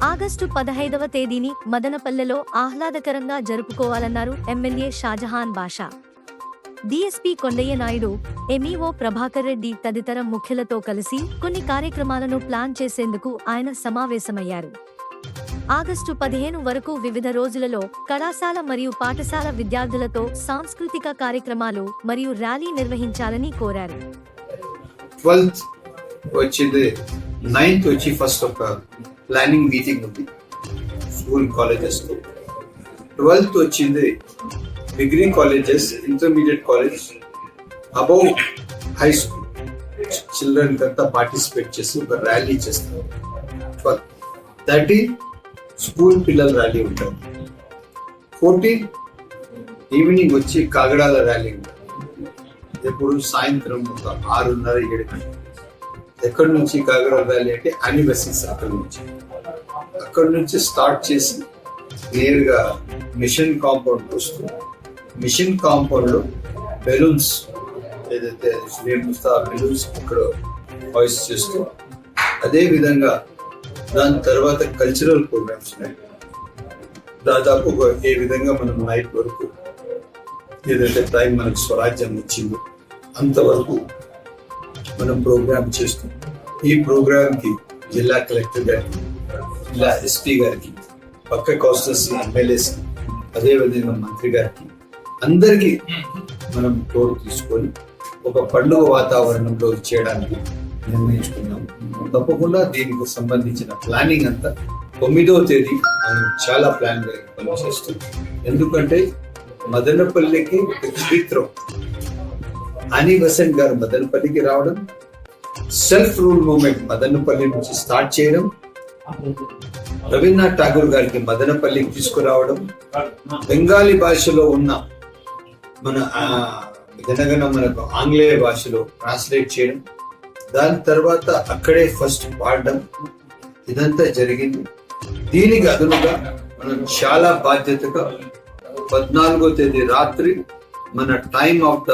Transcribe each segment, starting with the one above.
August 15వ తేదీని మదనపల్లెలో ఆహ్లాదకరంగా జరుపుకోవాలన్నారు ఎమ్మెల్యే షాజహాన్ బాషా. డీఎస్పీ కొండయ్య నాయుడు, ఎంఈఓ ప్రభాకర్ రెడ్డి తదితర ముఖ్యులతో కలిసి కొన్ని కార్యక్రమాలను ప్లాన్ చేసేందుకు ఆయన సమావేశమయ్యారు. ఆగస్టు 15 వరకు వివిధ రోజులలో కళాశాల మరియు పాఠశాల విద్యార్థులతో సాంస్కృతిక కార్యక్రమాలు మరియు ర్యాలీ నిర్వహించాలని కోరారు. 12th వచ్చింది, 9th వచ్చి ఫస్ట్ ఒక ప్లానింగ్ మీటింగ్ ఉంది స్కూల్ కాలేజెస్ తో. 12th వచ్చింది degree colleges, intermediate college, above high school children అంతా పార్టిసిపేట్ చేసి ఒక ర్యాలీ చేస్తారు. 13 స్కూల్ పిల్లల ర్యాలీ ఉంటుంది. 14 ఈవినింగ్ వచ్చి కాగడాల ర్యాలీ ఉంటుంది. ఎప్పుడు సాయంత్రం ఒక 6:30-7 గంటలు. ఎక్కడి నుంచి కాగడాల ర్యాలీ అంటే యానివర్సరీ సర్కిల్ నుంచి. అక్కడి నుంచి స్టార్ట్ చేసి నేరుగా మిషన్ కాంపౌండ్ వస్తుంది. మిషన్ కాంపౌండ్ లో బెలూన్స్ ఏదైతే బెలూన్స్ ఇక్కడ వాయిస్ చేస్తూ, అదే విధంగా దాని తర్వాత కల్చరల్ ప్రోగ్రామ్స్ ఉన్నాయి. దాదాపు ఏ విధంగా మనం నైట్ వరకు ఏదైతే టైం మనకు స్వరాజ్యం వచ్చిందో అంతవరకు మనం ప్రోగ్రామ్ చేస్తాం. ఈ ప్రోగ్రామ్ కి జిల్లా కలెక్టర్ గారికి, జిల్లా ఎస్పీ గారికి, పక్క కాన్స్టిట్యూన్సీ ఎమ్మెల్యేస్, అదేవిధంగా మంత్రి గారికి అందరికీ మనం తోడు తీసుకొని ఒక పండుగ వాతావరణంలో చేయడానికి నిర్ణయించుకున్నాం. తప్పకుండా దీనికి సంబంధించిన ప్లానింగ్ అంతా 9వ తేదీ మనం చాలా ప్లాన్ పనిచేస్తాం. ఎందుకంటే మదనపల్లికి చరిత్రం, అని బసంట్ గారు మదనపల్లికి రావడం, సెల్ఫ్ రూల్ మూవ్మెంట్ మదనపల్లి నుంచి స్టార్ట్ చేయడం, రవీంద్రనాథ్ ఠాగూర్ గారికి మదనపల్లికి తీసుకురావడం, బెంగాలీ భాషలో ఉన్న మన జనగణ మనకు ఆంగ్లేయ భాషలో ట్రాన్స్లేట్ చేయడం, దాని తర్వాత అక్కడే ఫస్ట్ పాడడం, ఇదంతా జరిగింది. దీనికి అదనుగా మనం చాలా బాధ్యతగా 14వ తేదీ రాత్రి మన టైమ్ ఆఫ్ ద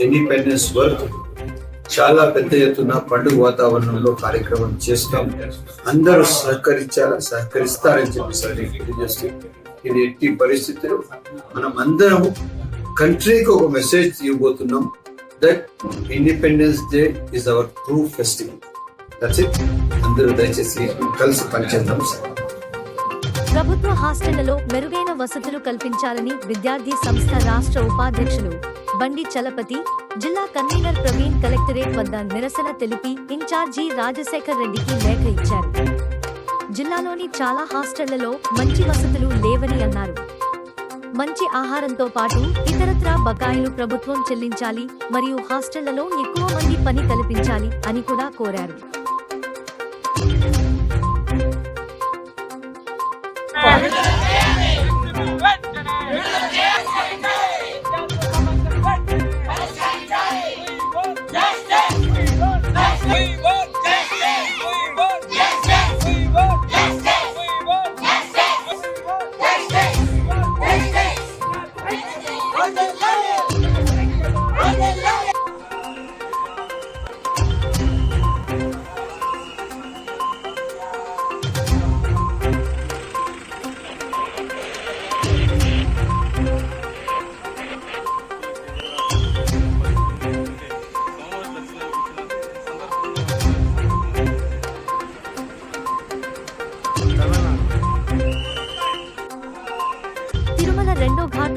ఇండిపెండెన్స్ వరకు చాలా పెద్ద ఎత్తున పండుగ వాతావరణంలో కార్యక్రమం చేస్తాం. అందరూ సహకరిస్తారని చెప్పి తెలియజేస్తూ, ఇది ఎట్టి పరిస్థితుల్లో మనం అందరం కంట్రీకి ఒక message ఇవ్వబోతున్నాం. That Independence Day is our true festival. That's it. అందరూ దయచేసి కలిసి పనిచేద్దాం. ప్రభుత్వ హాస్టళ్లలో మెరుగైన వసతులు కల్పించాలని విద్యార్థి సంస్థ రాష్ట్ర ఉపాధ్యక్షులు బండి చలపతి, జిల్లా కన్వీనర్ ప్రవీణ్ కలెక్టరేట్ వద్ద నిరసన తెలిపి ఇన్ఛార్జి రాజశేఖర్ రెడ్డికి లేఖ ఇచ్చారు. జిల్లాలోని చాలా హాస్టళ్లలో మంచి వసతులు లేవని అన్నారు. మంచి ఆహారంతో పాటు ఇతరత్రా బకాయిలు ప్రభుత్వం చెల్లించాలి మరియు హాస్టళ్లలో ఎక్కువ మంది పని కల్పించాలి అని కూడా కోరారు.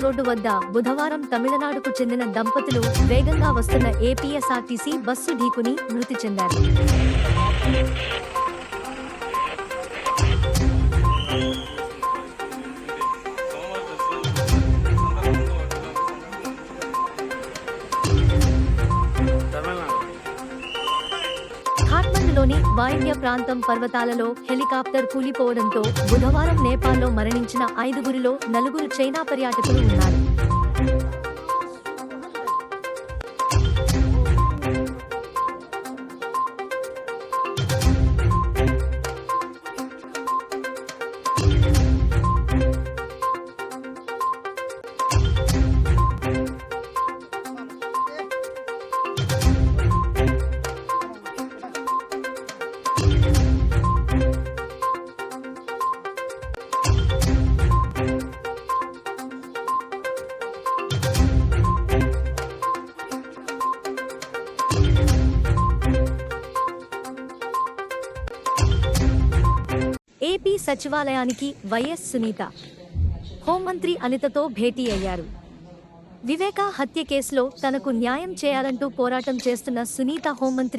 రోడ్డు వద్ద బుధవారం తమిళనాడుకు చెందిన దంపతులు వేగంగా వస్తున్న ఏపీఎస్ఆర్టీసీ బస్సు ఢీకొని మృతి చెందారు. కాఠ్మండులోని వాయువ్య ప్రాంతం పర్వతాలలో హెలికాప్టర్ కూలిపోవడంతో బుధవారం నేపాల్లో మరణించిన 5గురిలో 4 చైనా పర్యాటకులు ఉన్నారు. ఏపీ సచివాలయానికి వైఎస్ సునీత, హోంమంత్రి అనితతో భేటీ అయ్యారు. వివేకా హత్య కేసులో తనకు న్యాయం చేయాలంటూ పోరాటం చేస్తున్న సునీత హోంమంత్రి